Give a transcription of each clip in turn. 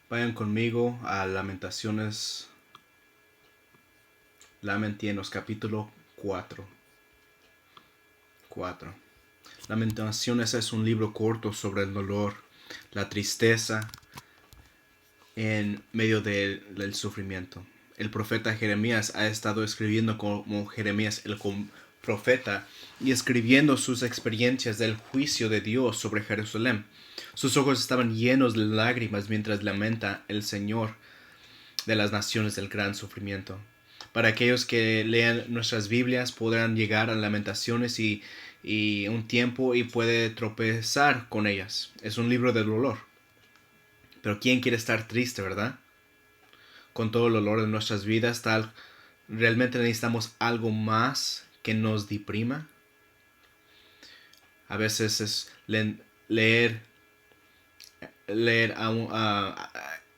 Vayan conmigo a Lamentaciones capítulo 4. 4. Lamentaciones es un libro corto sobre el dolor, la tristeza en medio del sufrimiento. El profeta Jeremías ha estado escribiendo como Jeremías el profeta y escribiendo sus experiencias del juicio de Dios sobre Jerusalén. Sus ojos estaban llenos de lágrimas mientras lamenta el Señor de las naciones del gran sufrimiento. Para aquellos que lean nuestras Biblias podrán llegar a Lamentaciones y un tiempo y puede tropezar con ellas. Es un libro de dolor. Pero ¿quién quiere estar triste, verdad? Con todo el dolor de nuestras vidas, realmente necesitamos algo más que nos deprima. A veces es leer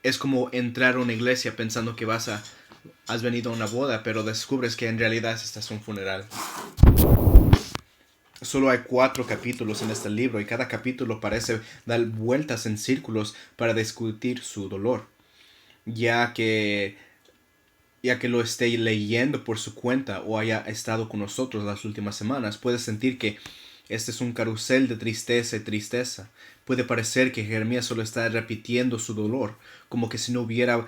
es como entrar a una iglesia pensando que has venido a una boda, pero descubres que en realidad este es un funeral. Solo hay 4 capítulos en este libro y cada capítulo parece dar vueltas en círculos para discutir su dolor, ya que lo esté leyendo por su cuenta o haya estado con nosotros las últimas semanas, puedes sentir que este es un carrusel de tristeza y tristeza. Puede parecer que Jeremías solo está repitiendo su dolor, como que si no hubiera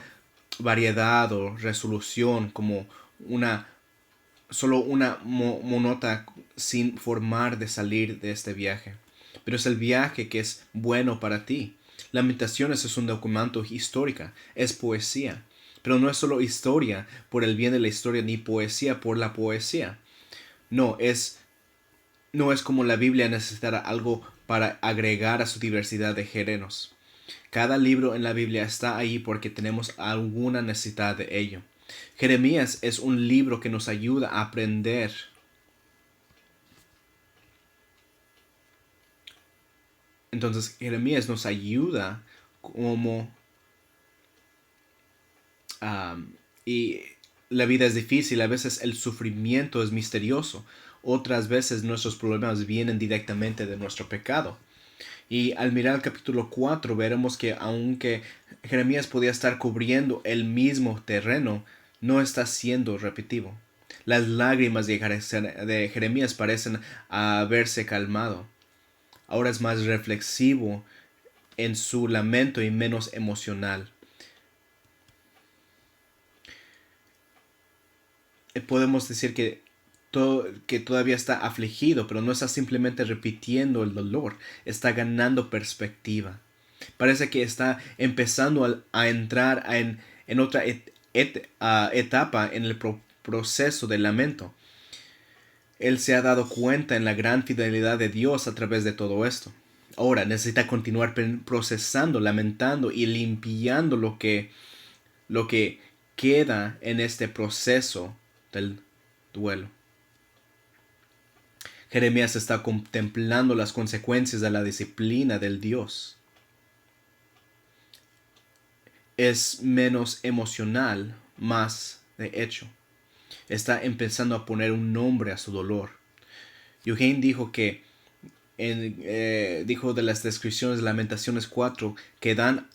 variedad o resolución, como solo una monota sin formar de salir de este viaje. Pero es el viaje que es bueno para ti. Lamentaciones es un documento histórico, es poesía. Pero no es solo historia por el bien de la historia ni poesía por la poesía. No, no es como la Biblia necesitara algo para agregar a su diversidad de géneros. Cada libro en la Biblia está ahí porque tenemos alguna necesidad de ello. Jeremías es un libro que nos ayuda a aprender. Entonces Jeremías nos ayuda como y la vida es difícil, a veces el sufrimiento es misterioso, otras veces nuestros problemas vienen directamente de nuestro pecado. Y al mirar el capítulo 4 veremos que aunque Jeremías podía estar cubriendo el mismo terreno, no está siendo repetitivo. Las lágrimas de Jeremías parecen haberse calmado. Ahora es más reflexivo en su lamento y menos emocional. Podemos decir que todavía está afligido, pero no está simplemente repitiendo el dolor, está ganando perspectiva. Parece que está empezando a entrar en otra etapa en el proceso del lamento. Él se ha dado cuenta en la gran fidelidad de Dios a través de todo esto. Ahora necesita continuar procesando, lamentando y limpiando lo que queda en este proceso del duelo. Jeremías está contemplando las consecuencias de la disciplina del Dios. Es menos emocional, más de hecho. Está empezando a poner un nombre a su dolor. Eugene dijo dijo de las descripciones de Lamentaciones 4 que dan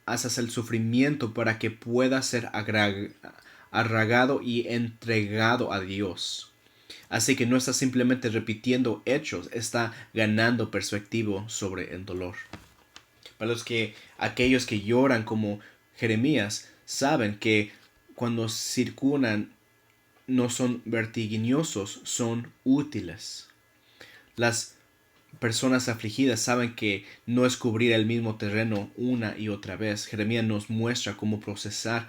hacia el sufrimiento para que pueda ser arraigado y entregado a Dios. Así que no está simplemente repitiendo hechos, está ganando perspectiva sobre el dolor. Para aquellos que lloran como Jeremías saben que cuando circulan no son vertiginosos, son útiles. Las personas afligidas saben que no es cubrir el mismo terreno una y otra vez. Jeremías nos muestra cómo procesar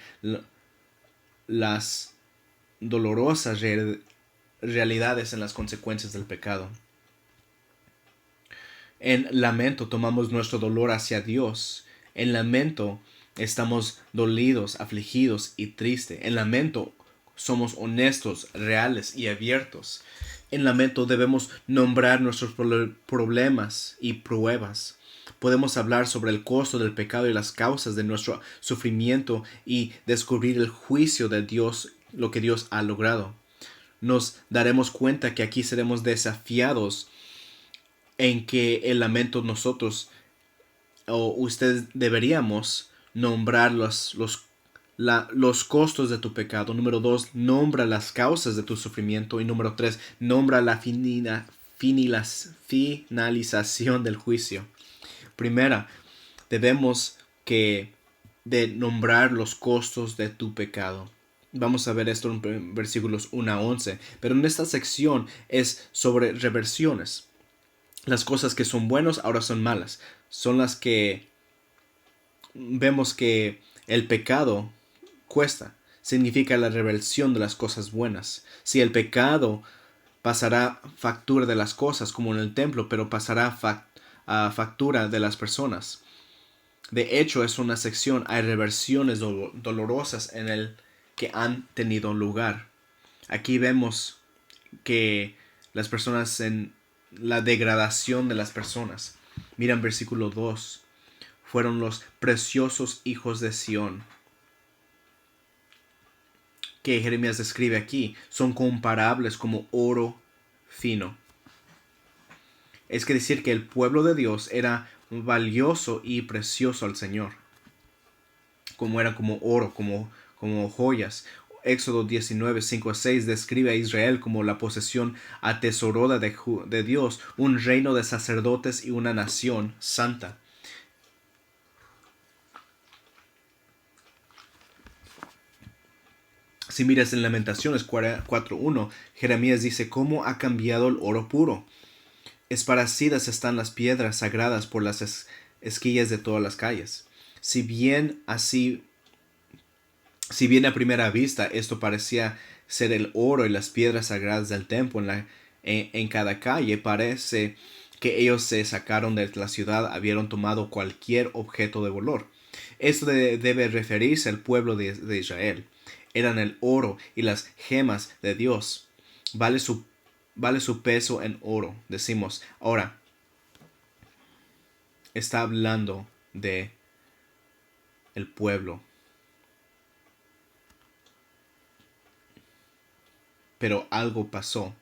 las dolorosas realidades en las consecuencias del pecado. En lamento tomamos nuestro dolor hacia Dios. En lamento estamos dolidos, afligidos y tristes. En lamento somos honestos, reales y abiertos. En lamento debemos nombrar nuestros problemas y pruebas. Podemos hablar sobre el costo del pecado y las causas de nuestro sufrimiento y descubrir el juicio de Dios, lo que Dios ha logrado. Nos daremos cuenta que aquí seremos desafiados en que el lamento nosotros o ustedes deberíamos nombrar los costos de tu pecado. Número 2, nombra las causas de tu sufrimiento. Y número 3, nombra la finalización del juicio. Primera, debemos de nombrar los costos de tu pecado. Vamos a ver esto en versículos 1 a 11. Pero en esta sección es sobre reversiones. Las cosas que son buenas ahora son malas. Son las que vemos que el pecado cuesta. Significa la reversión de las cosas buenas. Si el pecado pasará factura de las cosas como en el templo, pero pasará factura de las personas. De hecho, es una sección, hay reversiones dolorosas en el que han tenido lugar. Aquí vemos que las personas en la degradación de las personas. Mira en versículo 2. Fueron los preciosos hijos de Sión, que Jeremías describe aquí. Son comparables como oro fino. Es que decir que el pueblo de Dios era valioso y precioso al Señor. Como era como oro, como joyas. Éxodo 19, 5 a 6 describe a Israel como la posesión atesorada de Dios, un reino de sacerdotes y una nación santa. Si miras en Lamentaciones 4.1, Jeremías dice cómo ha cambiado el oro puro. Esparcidas están las piedras sagradas por las esquillas de todas las calles. Si bien a primera vista esto parecía ser el oro y las piedras sagradas del templo en cada calle, parece que ellos se sacaron de la ciudad, habían tomado cualquier objeto de valor. Esto debe referirse al pueblo de Israel. Eran el oro y las gemas de Dios. Vale su peso en oro, decimos. Ahora, está hablando de el pueblo. Pero algo pasó.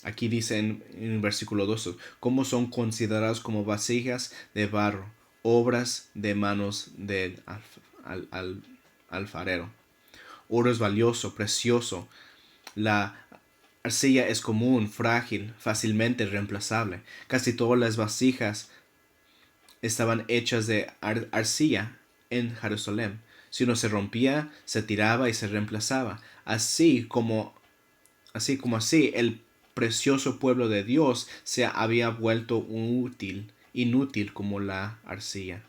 Aquí dice en el versículo 2, cómo son considerados como vasijas de barro, obras de manos del alfarero. Oro es valioso, precioso. La arcilla es común, frágil, fácilmente reemplazable. Casi todas las vasijas estaban hechas de arcilla en Jerusalén. Si uno se rompía, se tiraba y se reemplazaba. Así, el precioso pueblo de Dios se había vuelto inútil como la arcilla.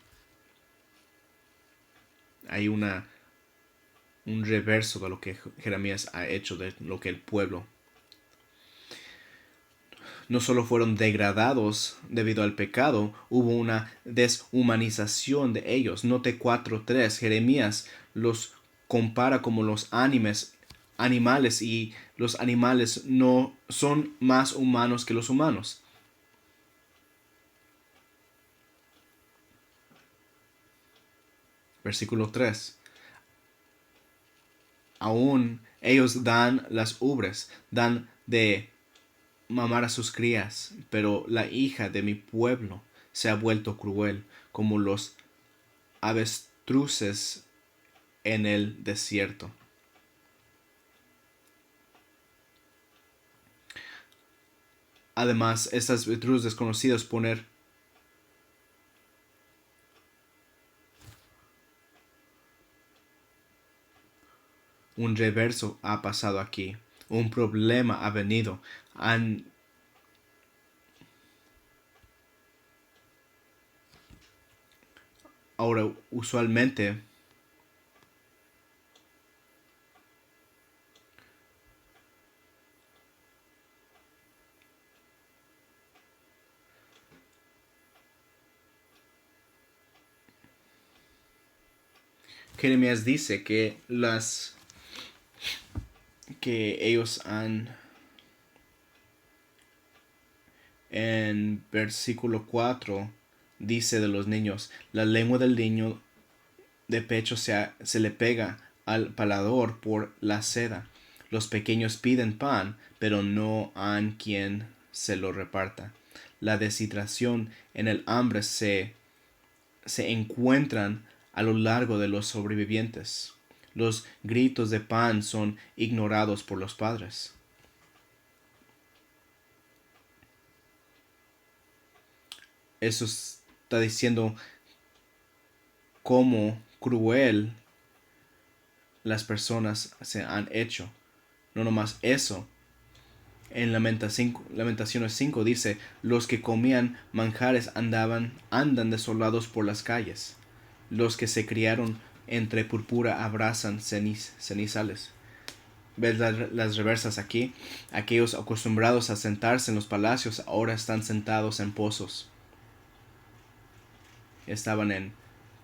Hay un reverso de lo que Jeremías ha hecho, de lo que el pueblo. No solo fueron degradados debido al pecado, hubo una deshumanización de ellos. Note 4.3, Jeremías los compara como los animales y los animales no son más humanos que los humanos. Versículo 3. Aún ellos dan las ubres, dan de mamar a sus crías, pero la hija de mi pueblo se ha vuelto cruel, como los avestruces en el desierto. Además, estas avestruces desconocidas poner un reverso ha pasado aquí. Un problema ha venido. Ahora, usualmente, Jeremías dice que ellos han, en versículo 4 dice de los niños, la lengua del niño de pecho se le pega al palador por la seda. Los pequeños piden pan, pero no han quien se lo reparta. La deshidratación en el hambre se se encuentran a lo largo de los sobrevivientes. Los gritos de pan son ignorados por los padres. Eso está diciendo cómo cruel las personas se han hecho. No nomás eso. En Lamentaciones 5 dice, los que comían manjares andan desolados por las calles. Los que se criaron entre púrpura abrazan cenizales. ¿Ves las reversas aquí? Aquellos acostumbrados a sentarse en los palacios ahora están sentados en pozos. Estaban en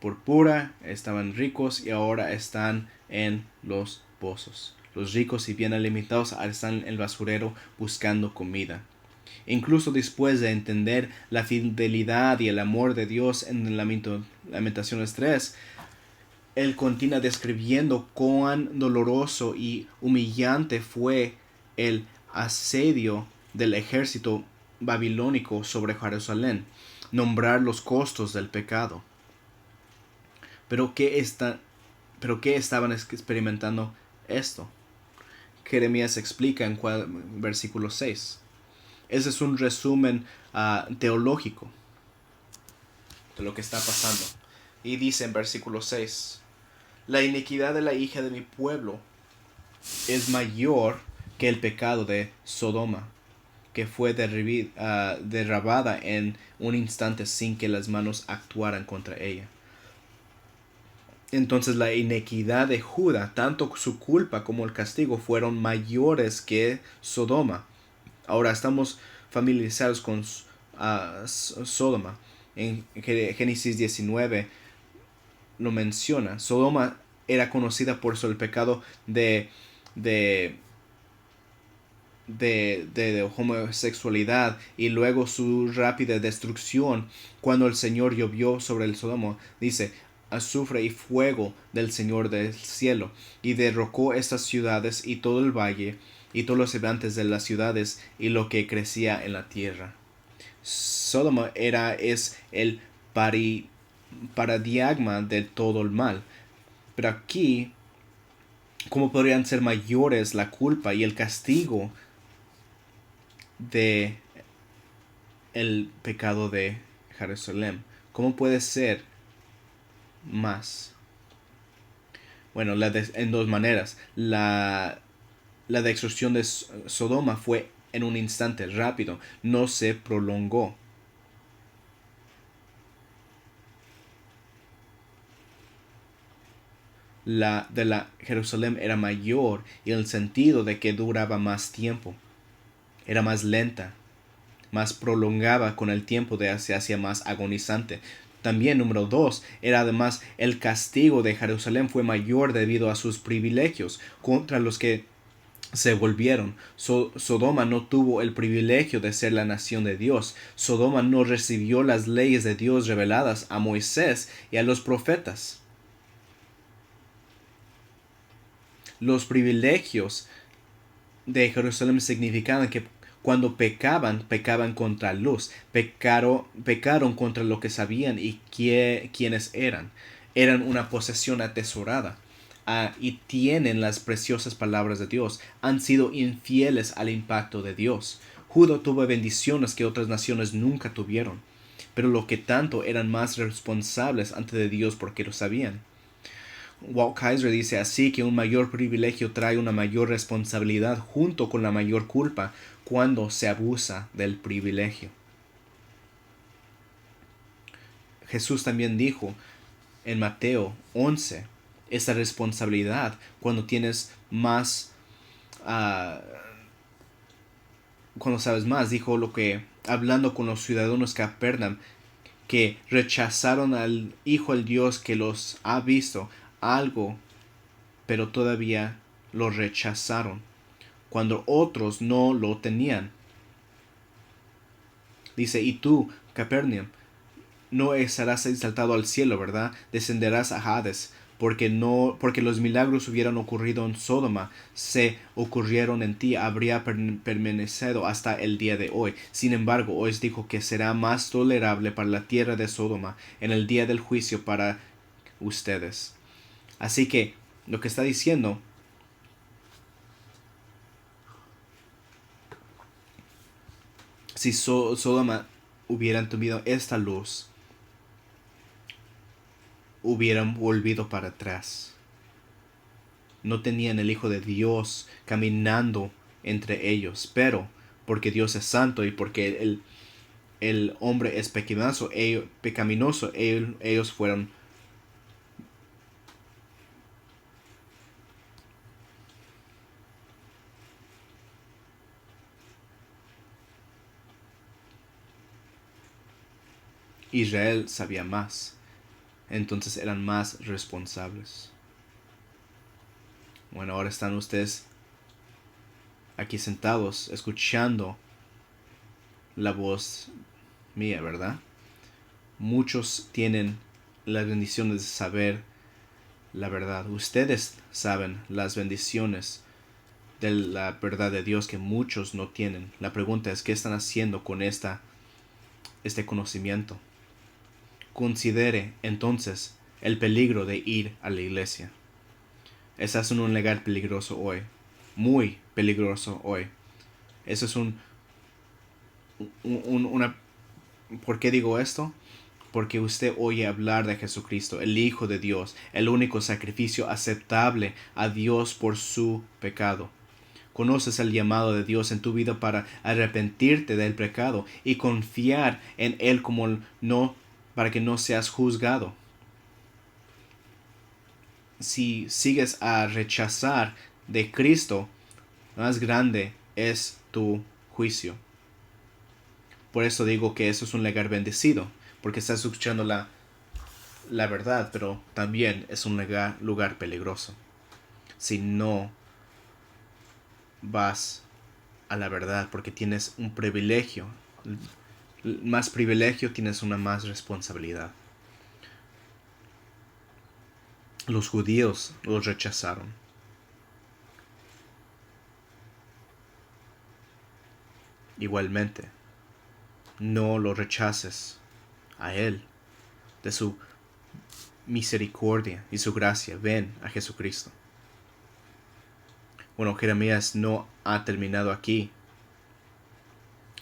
púrpura, estaban ricos y ahora están en los pozos. Los ricos y bien alimentados están en el basurero buscando comida. Incluso después de entender la fidelidad y el amor de Dios en Lamentaciones 3, él continúa describiendo cuán doloroso y humillante fue el asedio del ejército babilónico sobre Jerusalén, nombrar los costos del pecado. ¿Pero qué estaban experimentando esto? Jeremías explica en versículo 6. Ese es un resumen teológico de lo que está pasando. Y dice en versículo 6, la iniquidad de la hija de mi pueblo es mayor que el pecado de Sodoma, que fue derribada en un instante sin que las manos actuaran contra ella. Entonces la iniquidad de Judá, tanto su culpa como el castigo, fueron mayores que Sodoma. Ahora estamos familiarizados con Sodoma. En Génesis 19 lo menciona. Sodoma era conocida por el pecado de homosexualidad y luego su rápida destrucción cuando el Señor llovió sobre el Sodoma. Dice, azufre y fuego del Señor del cielo, y derrocó estas ciudades y todo el valle y todos los habitantes de las ciudades y lo que crecía en la tierra. Sodoma es el paradigma de todo el mal. Pero aquí, ¿cómo podrían ser mayores la culpa y el castigo de el pecado de Jerusalén? ¿Cómo puede ser más? Bueno, en dos maneras. La destrucción de Sodoma fue en un instante rápido, no se prolongó. La de la Jerusalén era mayor y en el sentido de que duraba más tiempo. Era más lenta, más prolongada con el tiempo, se hacía más agonizante. También, número 2, era además el castigo de Jerusalén fue mayor debido a sus privilegios contra los que se volvieron. Sodoma no tuvo el privilegio de ser la nación de Dios. Sodoma no recibió las leyes de Dios reveladas a Moisés y a los profetas. Los privilegios de Jerusalén significaban que cuando pecaban contra luz, pecaron contra lo que sabían y quiénes eran. Eran una posesión atesorada. Y tienen las preciosas palabras de Dios. Han sido infieles al impacto de Dios. Judá tuvo bendiciones que otras naciones nunca tuvieron, pero lo que tanto eran más responsables ante de Dios porque lo sabían. Walt Kaiser dice así que un mayor privilegio trae una mayor responsabilidad junto con la mayor culpa cuando se abusa del privilegio. Jesús también dijo en Mateo 11, esa responsabilidad cuando tienes más, cuando sabes más, dijo lo que, hablando con los ciudadanos de Capernaum, que rechazaron al Hijo del Dios que los ha visto algo, pero todavía lo rechazaron, cuando otros no lo tenían. Dice, y tú, Capernaum, no serás exaltado al cielo, ¿verdad? Descenderás a Hades. porque los milagros hubieran ocurrido en Sodoma, se ocurrieron en ti, habría permanecido hasta el día de hoy. Sin embargo, os dijo que será más tolerable para la tierra de Sodoma en el día del juicio para ustedes. Así que lo que está diciendo, si Sodoma hubieran tenido esta luz, hubieran volvido para atrás. No tenían el Hijo de Dios caminando entre ellos, pero porque Dios es santo y porque el hombre es pecaminoso, ellos fueron. Israel sabía más, entonces eran más responsables. Bueno, ahora están ustedes aquí sentados escuchando la voz mía, ¿verdad? Muchos tienen las bendiciones de saber la verdad. Ustedes saben las bendiciones de la verdad de Dios que muchos no tienen. La pregunta es, ¿qué están haciendo con este conocimiento? Considere entonces el peligro de ir a la iglesia. Estás en un lugar peligroso hoy, muy peligroso hoy. Eso es una. ¿Por qué digo esto? Porque usted oye hablar de Jesucristo, el Hijo de Dios, el único sacrificio aceptable a Dios por su pecado. Conoces el llamado de Dios en tu vida para arrepentirte del pecado y confiar en Él para que no seas juzgado. Si sigues a rechazar de Cristo, más grande es tu juicio. Por eso digo que eso es un lugar bendecido, porque estás escuchando la verdad, pero también es un lugar peligroso. Si no vas a la verdad, porque tienes un privilegio, más privilegio tienes una más responsabilidad. Los judíos los rechazaron. Igualmente, no lo rechaces a Él, de su misericordia y su gracia. Ven a Jesucristo. Bueno, Jeremías no ha terminado aquí.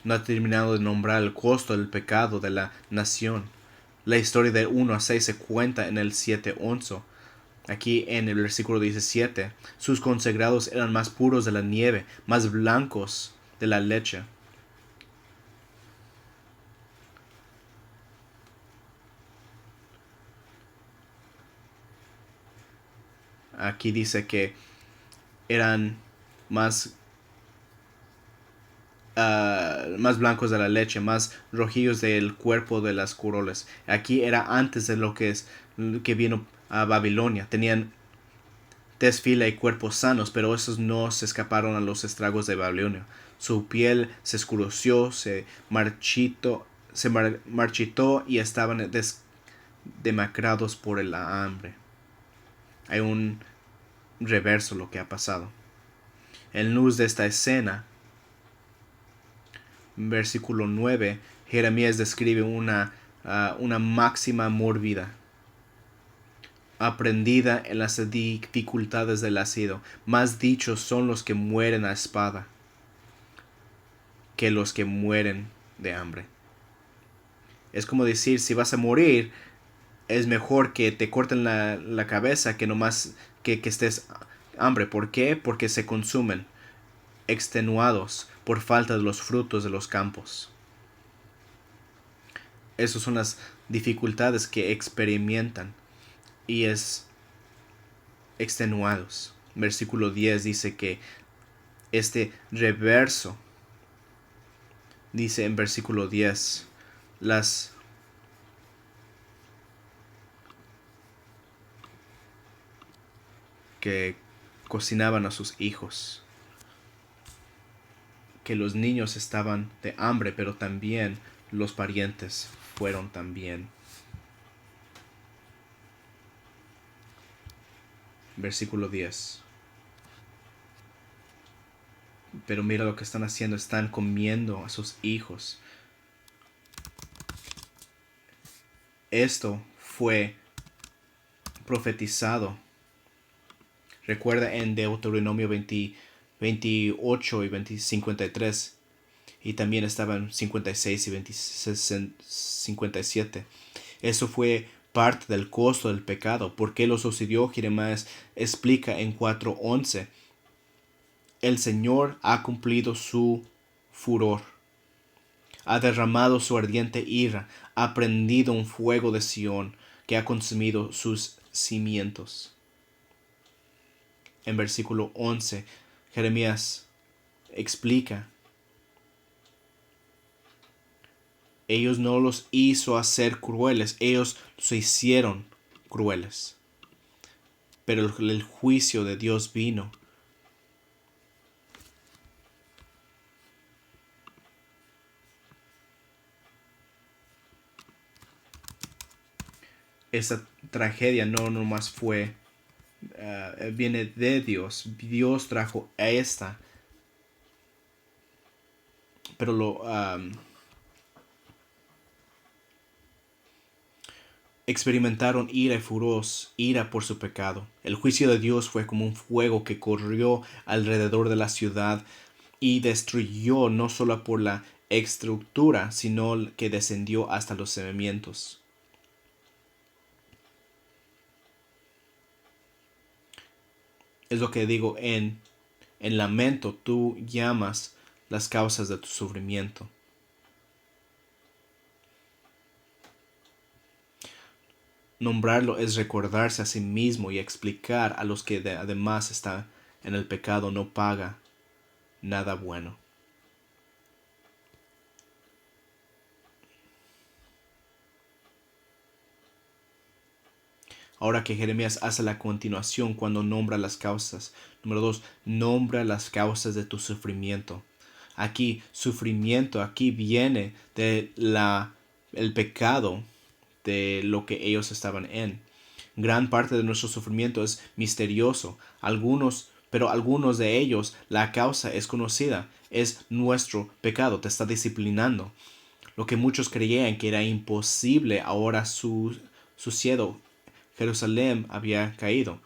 No ha terminado de nombrar el costo del pecado de la nación. La historia de 1 a 6 se cuenta en el 7:11. Aquí en el versículo 17, sus consagrados eran más puros de la nieve, más blancos de la leche. Aquí dice que eran más, más blancos de la leche, más rojillos del cuerpo de las corolas. Aquí era antes de lo que vino a Babilonia. Tenían tez fina y cuerpos sanos, pero esos no se escaparon a los estragos de Babilonia. Su piel se oscureció, marchitó y estaban demacrados por la hambre. Hay un reverso lo que ha pasado. En luz de esta escena, versículo 9, Jeremías describe una máxima mórbida, aprendida en las dificultades del asilo. Más dichos son los que mueren a espada que los que mueren de hambre. Es como decir, si vas a morir, es mejor que te corten la cabeza que nomás que estés hambre. ¿Por qué? Porque se consumen, extenuados por falta de los frutos de los campos. Esas son las dificultades que experimentan y es extenuados. Versículo 10 dice que este reverso dice en versículo 10 las que cocinaban a sus hijos, que los niños estaban de hambre, pero también los parientes fueron también Versículo 10. Pero mira lo que están haciendo. Están comiendo a sus hijos. Esto fue profetizado. Recuerda en Deuteronomio 28 y 53. Y también estaban 56 y 57. Eso fue parte del costo del pecado. ¿Por qué lo sucedió? Jeremías explica en 4:11. El Señor ha cumplido su furor, ha derramado su ardiente ira, ha prendido un fuego de Sión que ha consumido sus cimientos. En versículo 11, Jeremías explica: ellos no los hizo hacer crueles, ellos los hicieron crueles. Pero el juicio de Dios vino. Esta tragedia no nomás fue, viene de Dios. Dios trajo a esta. Pero experimentaron ira y ira por su pecado. El juicio de Dios fue como un fuego que corrió alrededor de la ciudad y destruyó no solo por la estructura, sino que descendió hasta los cimientos. Es lo que digo en lamento, tú llamas las causas de tu sufrimiento. Nombrarlo es recordarse a sí mismo y explicar a los que además están en el pecado no paga nada bueno. Ahora que Jeremías hace la continuación cuando nombra las causas. Número 2, nombra las causas de tu sufrimiento. Aquí, sufrimiento, aquí viene de el pecado de lo que ellos estaban en. Gran parte de nuestro sufrimiento es misterioso. Pero algunos de ellos, la causa es conocida. Es nuestro pecado, te está disciplinando. Lo que muchos creían que era imposible ahora sucedió. Jerusalén había caído.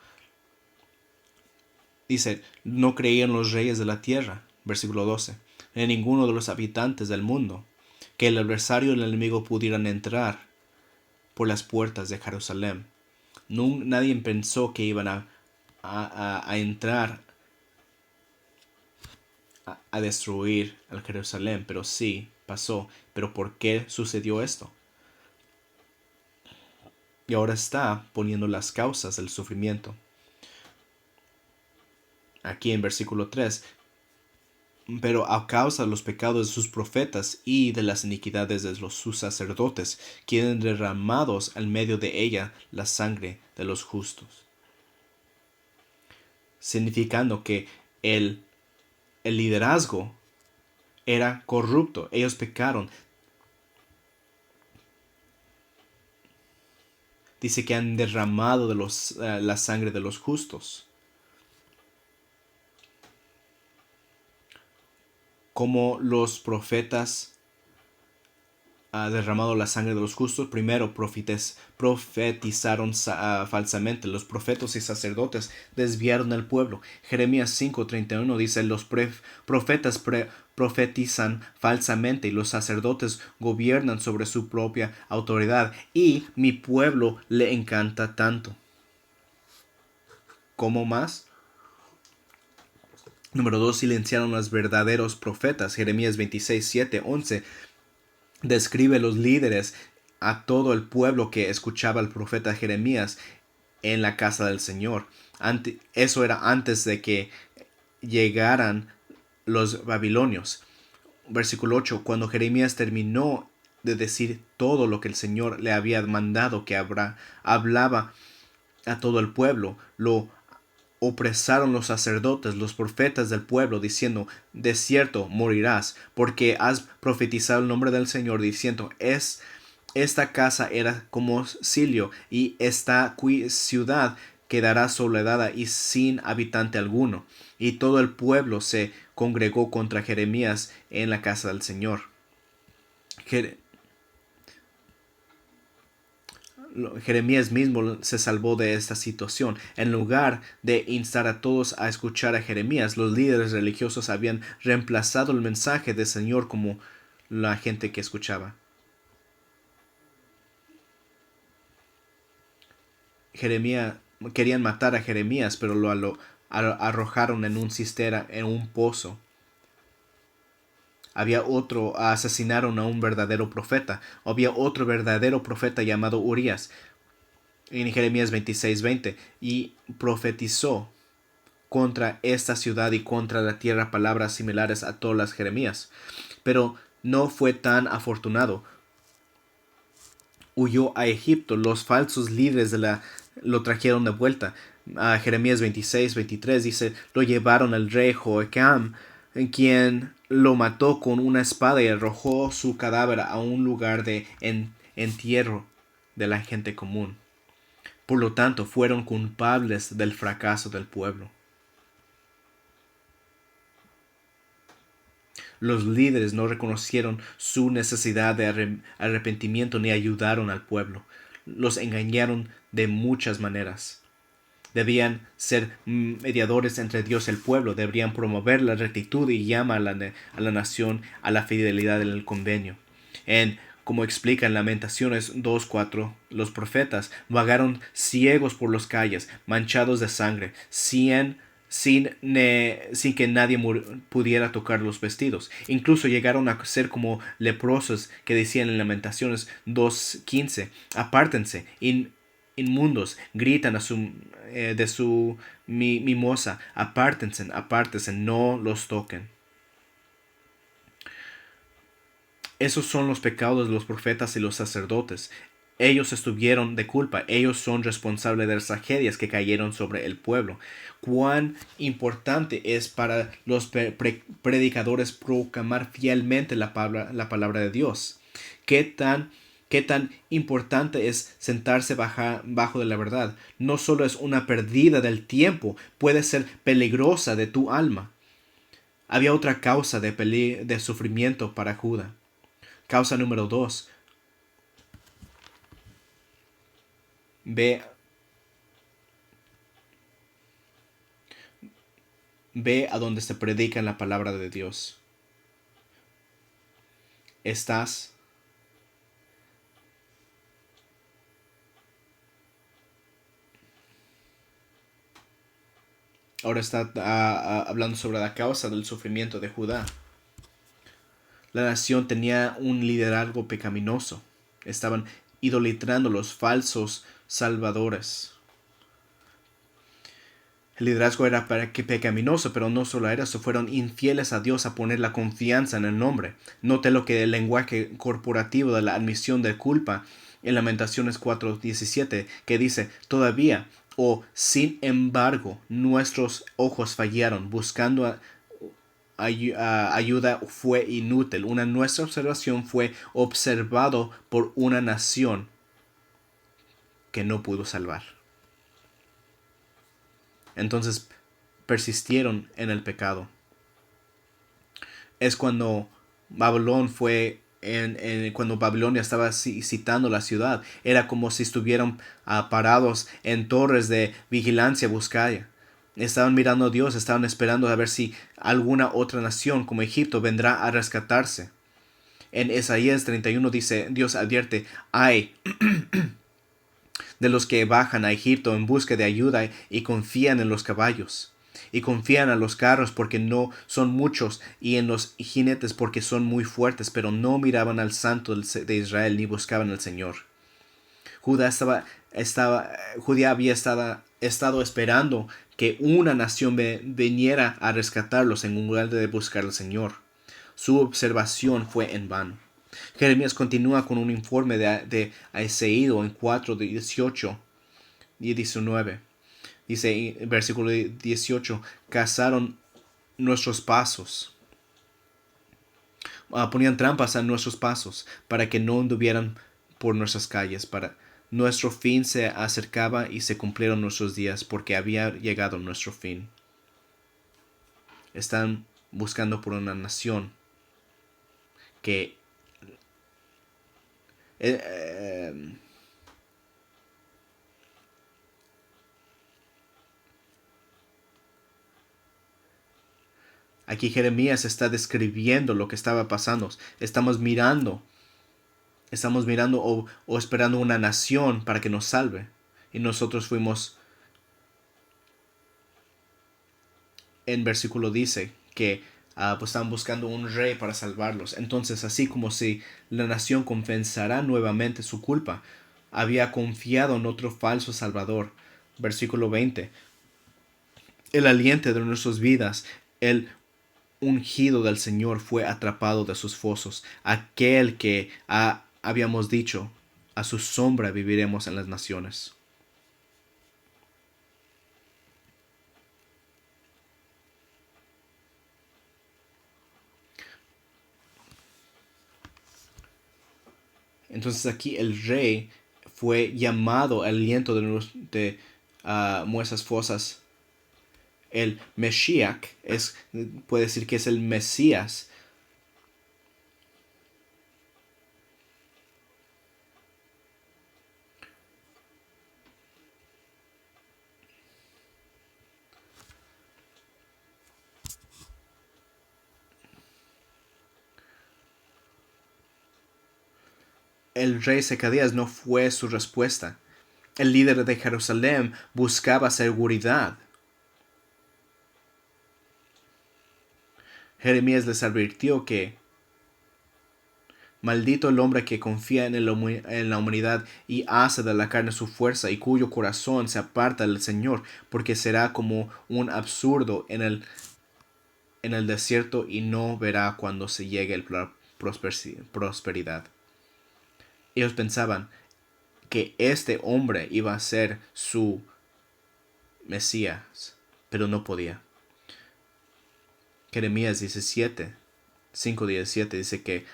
Dice, no creían los reyes de la tierra, versículo 12, ni ninguno de los habitantes del mundo, que el adversario y el enemigo pudieran entrar por las puertas de Jerusalén. Nadie pensó que iban a entrar a destruir al Jerusalén, pero sí pasó. ¿Pero por qué sucedió esto? Y ahora está poniendo las causas del sufrimiento. Aquí en versículo 3, pero a causa de los pecados de sus profetas y de las iniquidades de sus sacerdotes, queden derramados al medio de ella la sangre de los justos. Significando que el liderazgo era corrupto, ellos pecaron. Dice que han derramado de la sangre de los justos. Como los profetas han derramado la sangre de los justos, primero profetizaron falsamente. Los profetas y sacerdotes desviaron al pueblo. Jeremías 5:31 dice, los profetas profetizan falsamente y los sacerdotes gobiernan sobre su propia autoridad, y mi pueblo le encanta tanto. ¿Cómo más? Número 2, silenciaron a los verdaderos profetas. Jeremías 26, 7, 11 describe los líderes a todo el pueblo que escuchaba al profeta Jeremías en la casa del Señor. Eso era antes de que llegaran los babilonios. Versículo 8, cuando Jeremías terminó de decir todo lo que el Señor le había mandado que hablaba a todo el pueblo, lo opresaron los sacerdotes, los profetas del pueblo, diciendo, de cierto morirás, porque has profetizado el nombre del Señor, diciendo, esta casa era como Silo, y esta ciudad quedará soledad y sin habitante alguno. Y todo el pueblo se congregó contra Jeremías en la casa del Señor. Jeremías mismo se salvó de esta situación. En lugar de instar a todos a escuchar a Jeremías, los líderes religiosos habían reemplazado el mensaje del Señor como la gente que escuchaba. Jeremías querían matar a Jeremías, pero lo arrojaron en un cisterna, en un pozo. Asesinaron a un verdadero profeta. Había otro verdadero profeta llamado Urias en Jeremías 26:20 y profetizó contra esta ciudad y contra la tierra palabras similares a todas las Jeremías. Pero no fue tan afortunado. Huyó a Egipto. Los falsos líderes lo trajeron de vuelta. A Jeremías 26:23 dice, lo llevaron al rey Joacam, quien lo mató con una espada y arrojó su cadáver a un lugar de entierro de la gente común. Por lo tanto, fueron culpables del fracaso del pueblo. Los líderes no reconocieron su necesidad de arrepentimiento ni ayudaron al pueblo. Los engañaron de muchas maneras. Debían ser mediadores entre Dios y el pueblo. Deberían promover la rectitud y llama a la nación a la fidelidad en el convenio. Como explica en Lamentaciones 2:4, los profetas vagaron ciegos por las calles, manchados de sangre, sin que nadie pudiera tocar los vestidos. Incluso llegaron a ser como leprosos, que decían en Lamentaciones 2:15, apártense, inmundos, gritan de su mimosa, apártense, no los toquen. Esos son los pecados de los profetas y los sacerdotes. Ellos estuvieron de culpa, ellos son responsables de las tragedias que cayeron sobre el pueblo. Cuán importante es para los predicadores proclamar fielmente la palabra de Dios. Qué tan importante es sentarse bajo de la verdad. No solo es una pérdida del tiempo, puede ser peligrosa de tu alma. Había otra causa de sufrimiento para Judá. Causa número 2. Ve a donde se predica la palabra de Dios. Ahora está hablando sobre la causa del sufrimiento de Judá. La nación tenía un liderazgo pecaminoso. Estaban idolatrando los falsos salvadores. El liderazgo era pecaminoso, pero no solo era eso, fueron infieles a Dios a poner la confianza en el nombre. Note lo que el lenguaje corporativo de la admisión de culpa en Lamentaciones 4:17, que dice, todavía, sin embargo, nuestros ojos fallaron, buscando ayuda fue inútil. Nuestra observación fue observado por una nación que no pudo salvar. Entonces persistieron en el pecado. Es cuando cuando Babilonia estaba citando la ciudad, era como si estuvieran parados en torres de vigilancia buscaya. Estaban mirando a Dios, estaban esperando a ver si alguna otra nación como Egipto vendrá a rescatarse. En Isaías 31 dice, Dios advierte, ay de los que bajan a Egipto en busca de ayuda y confían en los caballos, y confían en los carros porque no son muchos, y en los jinetes porque son muy fuertes, pero no miraban al Santo de Israel ni buscaban al Señor. Judá había estado esperando que una nación viniera a rescatarlos en lugar de buscar al Señor. Su observación fue en vano. Jeremías continúa con un informe de Aiseído en 4:18 y 19. Dice, versículo 18, cazaron nuestros pasos. Ponían trampas a nuestros pasos para que no anduvieran por nuestras calles, Nuestro fin se acercaba y se cumplieron nuestros días porque había llegado nuestro fin. Están buscando por una nación que eh, eh, aquí Jeremías está describiendo lo que estaba pasando. Estamos mirando o esperando una nación para que nos salve. Y nosotros fuimos, en versículo dice que pues estaban buscando un rey para salvarlos. Entonces, así como si la nación confesará nuevamente su culpa, había confiado en otro falso salvador. Versículo 20. El aliento de nuestras vidas, el ungido del Señor fue atrapado de sus fosos, aquel que habíamos dicho, a su sombra viviremos en las naciones. Entonces aquí el rey fue llamado al aliento de muestras fosas. El Mesías puede decir que es el Mesías. El rey Secadías no fue su respuesta. El líder de Jerusalén buscaba seguridad. Jeremías les advirtió que maldito el hombre que confía en la humanidad y hace de la carne su fuerza y cuyo corazón se aparta del Señor, porque será como un absurdo en el desierto y no verá cuando se llegue la prosperidad. Ellos pensaban que este hombre iba a ser su Mesías, pero no podía. Jeremías 17, 5:17 dice que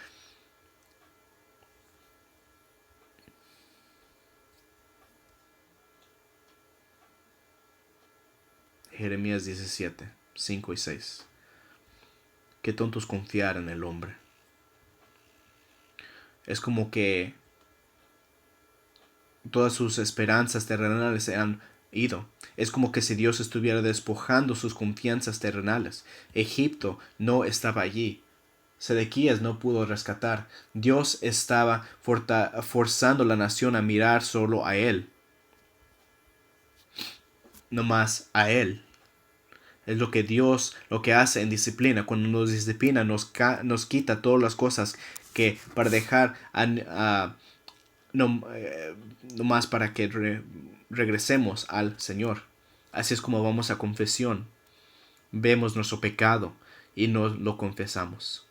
Jeremías 17, 5 y 6. Qué tontos confiar en el hombre. Es como que todas sus esperanzas terrenales se han ido. Es como que si Dios estuviera despojando sus confianzas terrenales. Egipto no estaba allí. Sedequías no pudo rescatar. Dios estaba forzando a la nación a mirar solo a Él. No más a Él. Es lo que Dios lo que hace en disciplina. Cuando nos disciplina nos quita todas las cosas que para dejar no, no más para que regresemos al Señor. Así es como vamos a confesión. Vemos nuestro pecado y nos lo confesamos.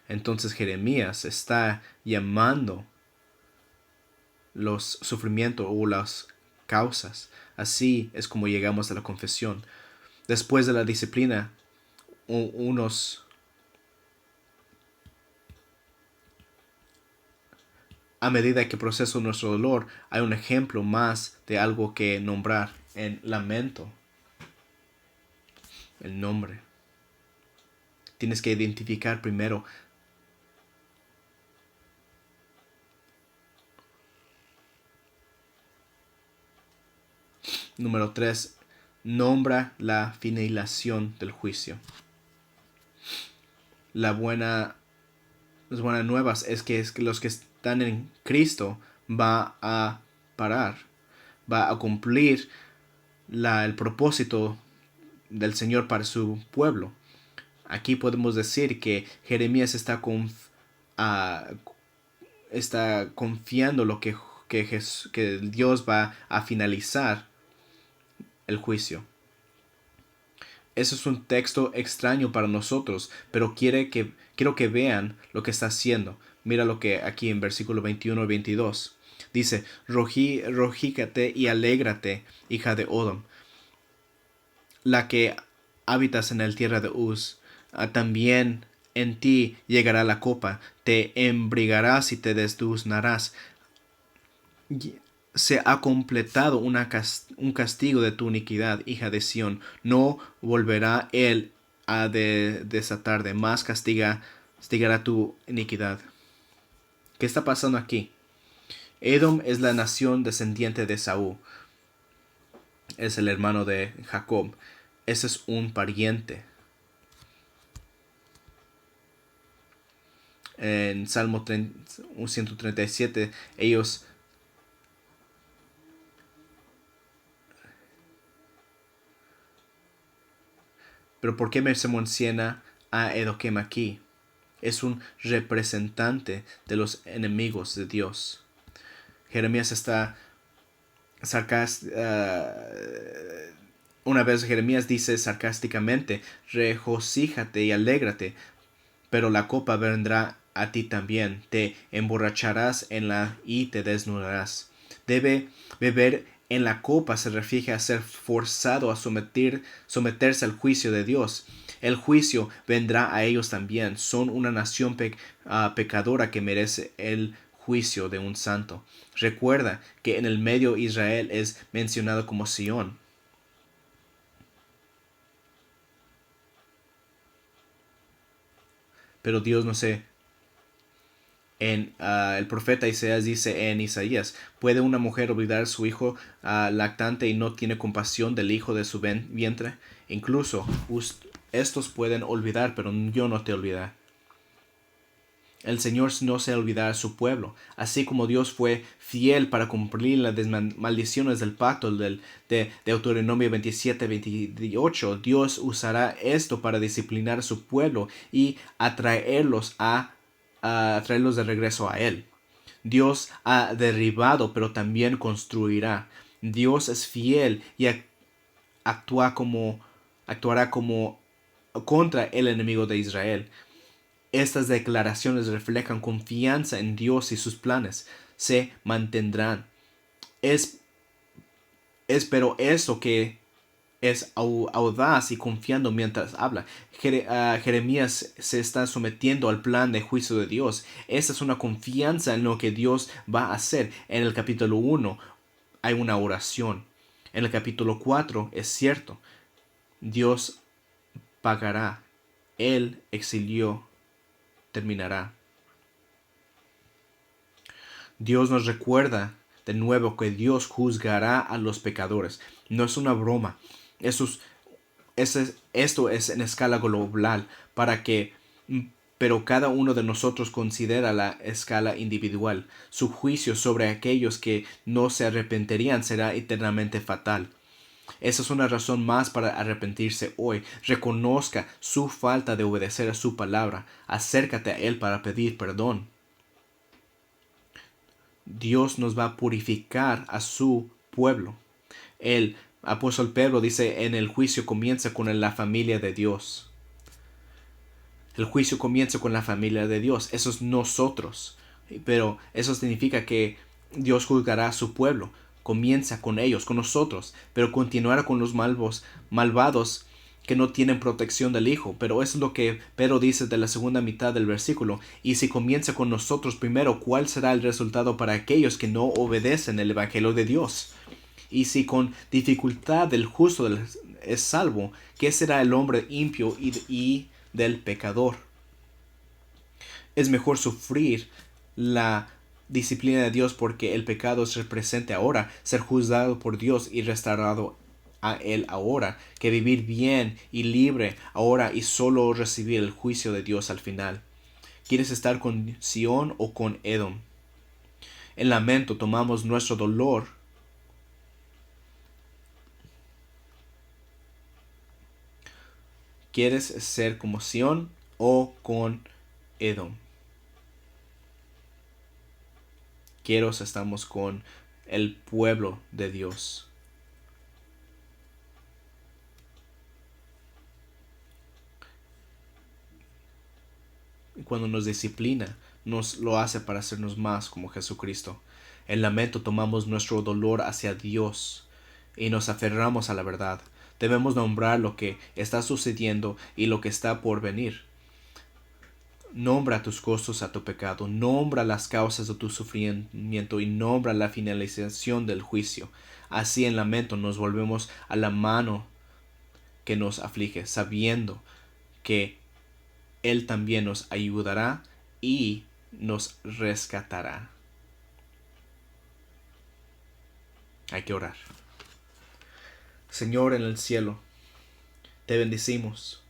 Entonces Jeremías está llamando los sufrimientos o las causas. Así es como llegamos a la confesión. Después de la disciplina, a medida que proceso nuestro dolor, hay un ejemplo más de algo que nombrar en lamento. El nombre. Tienes que identificar primero. Número 3. Nombra la finalización del juicio. Las buenas nuevas es que los que están en Cristo va a parar, va a cumplir el propósito del Señor para su pueblo. Aquí podemos decir que Jeremías está confiando que Dios va a finalizar el juicio. Eso es un texto extraño para nosotros, pero quiero que vean lo que está haciendo. Mira lo que aquí en versículo 21 y 22. Dice, Rojícate y alégrate, hija de Odom, la que habitas en el tierra de Uz. También en ti llegará la copa, te embriagarás y te desduznarás. Y se ha completado un castigo de tu iniquidad, hija de Sión. No volverá él a desatar de más castigará tu iniquidad. ¿Qué está pasando aquí? Edom es la nación descendiente de Saúl. Es el hermano de Jacob. Ese es un pariente. En Salmo 137, ellos... Pero ¿por qué se menciona a Edoquem aquí? Es un representante de los enemigos de Dios. Jeremías está sarcástico. Una vez Jeremías dice sarcásticamente: regocíjate y alégrate, pero la copa vendrá a ti también, te emborracharás en la y te desnudarás. Debe beber en la copa se refiere a ser forzado a someterse al juicio de Dios. El juicio vendrá a ellos también. Son una nación pecadora que merece el juicio de un santo. Recuerda que en el medio Israel es mencionado como Sión. Pero Dios no sé. El profeta Isaías dice en Isaías: ¿puede una mujer olvidar a su hijo lactante y no tiene compasión del hijo de su vientre? Incluso estos pueden olvidar, pero yo no te olvidaré. El Señor no se olvidará a su pueblo, así como Dios fue fiel para cumplir las maldiciones del pacto de Deuteronomio 27-28. Dios usará esto para disciplinar a su pueblo y atraerlos de regreso a Él. Dios ha derribado, pero también construirá. Dios es fiel y actuará como contra el enemigo de Israel. Estas declaraciones reflejan confianza en Dios y sus planes se mantendrán. Pero eso que es audaz y confiando mientras habla. Jeremías se está sometiendo al plan de juicio de Dios. Esa es una confianza en lo que Dios va a hacer. En el capítulo 1 hay una oración. En el capítulo 4 es cierto. Dios pagará. El exilio terminará. Dios nos recuerda de nuevo que Dios juzgará a los pecadores. No es una broma. Esto es en escala global pero cada uno de nosotros considera la escala individual. Su juicio sobre aquellos que no se arrepentirían será eternamente fatal. Esa es una razón más para arrepentirse hoy. Reconozca su falta de obedecer a su palabra. Acércate a Él para pedir perdón. Dios nos va a purificar a su pueblo. El apóstol Pedro dice: en el juicio comienza con la familia de Dios. El juicio comienza con la familia de Dios. Eso es nosotros. Pero eso significa que Dios juzgará a su pueblo. Comienza con ellos, con nosotros. Pero continuará con los malvados que no tienen protección del Hijo. Pero eso es lo que Pedro dice de la segunda mitad del versículo. Y si comienza con nosotros primero, ¿cuál será el resultado para aquellos que no obedecen el Evangelio de Dios? Y si con dificultad el justo es salvo, ¿qué será el hombre impío y del pecador? Es mejor sufrir la disciplina de Dios porque el pecado es presente ahora, ser juzgado por Dios y restaurado a Él ahora, que vivir bien y libre ahora y solo recibir el juicio de Dios al final. ¿Quieres estar con Sión o con Edom? En lamento tomamos nuestro dolor. ¿Quieres ser como Sión o con Edom? Estamos con el pueblo de Dios. Y cuando nos disciplina, nos lo hace para hacernos más como Jesucristo. En lamento tomamos nuestro dolor hacia Dios y nos aferramos a la verdad. Debemos nombrar lo que está sucediendo y lo que está por venir. Nombra tus costos a tu pecado, nombra las causas de tu sufrimiento y nombra la finalización del juicio. Así en lamento nos volvemos a la mano que nos aflige, sabiendo que Él también nos ayudará y nos rescatará. Hay que orar. Señor en el cielo, te bendecimos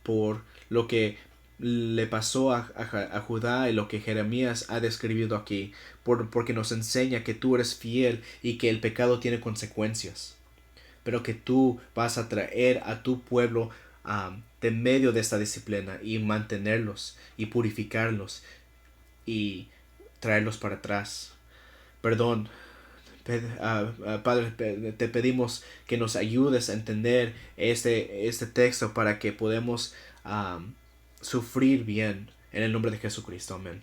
por lo que le pasó a Judá y lo que Jeremías ha descrito aquí, porque nos enseña que tú eres fiel y que el pecado tiene consecuencias, pero que tú vas a traer a tu pueblo de medio de esta disciplina y mantenerlos y purificarlos y traerlos para atrás. Perdón, Padre, te pedimos que nos ayudes a entender este texto para que podamos sufrir bien en el nombre de Jesucristo. Amén.